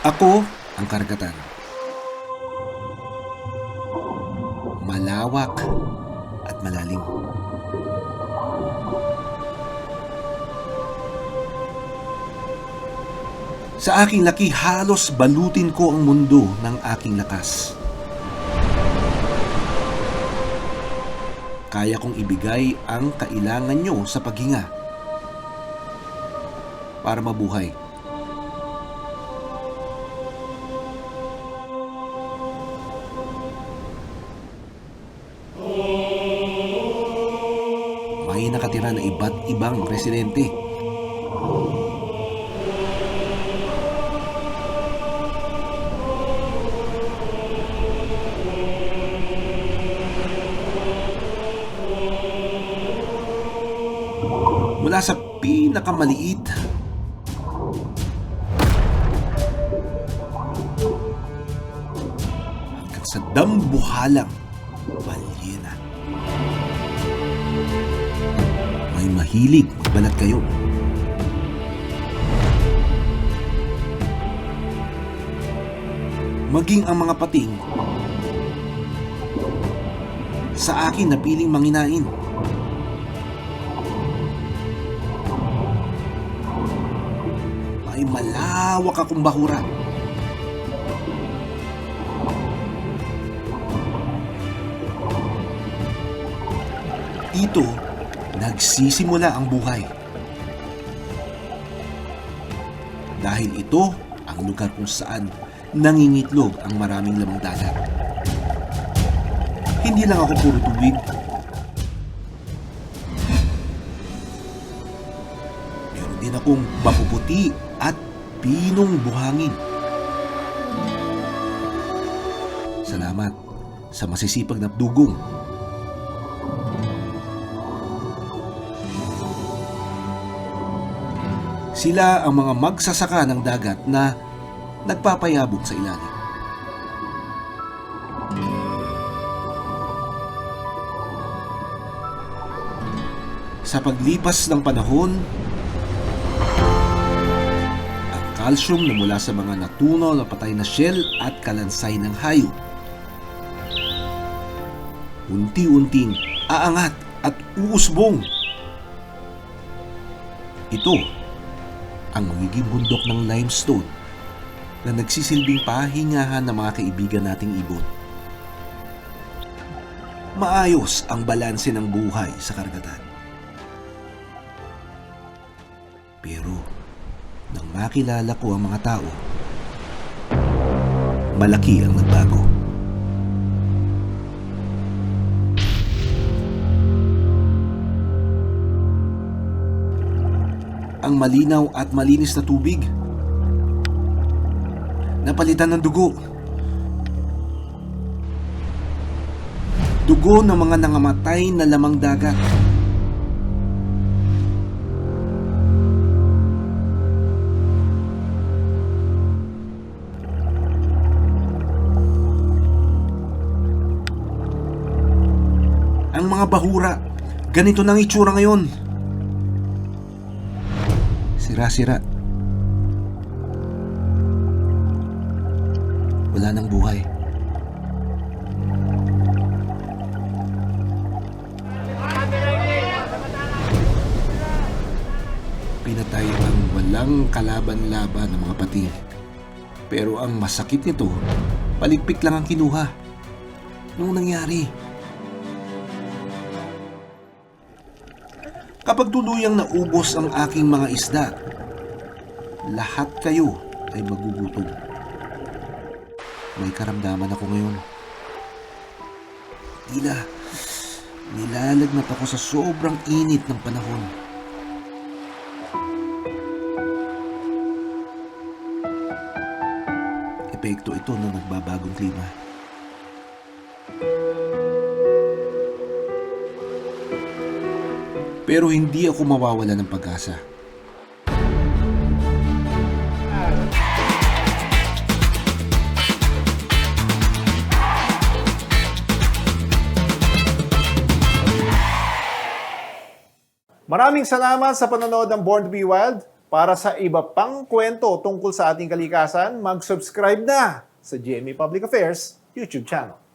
Ako ang karagatan. Malawak at malalim. Sa aking laki, halos balutin ko ang mundo ng aking lakas. Kaya kong ibigay ang kailangan nyo sa paghinga para mabuhay. May nakatira na iba't ibang residente. Mula sa pinakamaliit hanggang sa dambuhalang balyena. May mahilig magbalat kayo. Maging ang mga pating sa akin napiling manginain. May malawak akong bahura. Dito, nagsisimula ang buhay. Dahil ito ang lugar kung saan nangingitlog ang maraming lamang dagat. Hindi lang ako puro tubig. Meron din akong mapuputi at pinong buhangin. Salamat sa masisipag na dugong. Sila ang mga magsasaka ng dagat na nagpapayabog sa ilalim. Sa paglipas ng panahon, ang calcium na mula sa mga natunaw na patay na shell at kalansay ng hayop unti-unting aangat at uusbong. Ito ang magiging bundok ng limestone na nagsisilbing pahingahan ng mga kaibigan nating ibon. Maayos ang balanse ng buhay sa karagatan. Pero nang makilala ko ang mga tao, malaki ang nagbago. Ang malinaw at malinis na tubig napalitan ng dugo. Dugo ng mga nangamatay na lamang dagat. Ang mga bahura, ganito nang itsura ngayon. Sira-sira. Wala nang buhay. Pinatay ang walang kalaban-laban ng mga pating. Pero ang masakit nito, paligpik lang ang kinuha. Noong nangyari? Kapag tuluyang naubos ang aking mga isda, lahat kayo ay magugutom. May karamdaman ako ngayon. Tila, nilalagnat ako sa sobrang init ng panahon. Epekto ito ng nagbabagong klima. Pero hindi ako mawawala ng pag-asa. Maraming salamat sa panonood ng Born to be Wild. Para sa iba pang kwento tungkol sa ating kalikasan, mag-subscribe na sa GMA Public Affairs YouTube channel.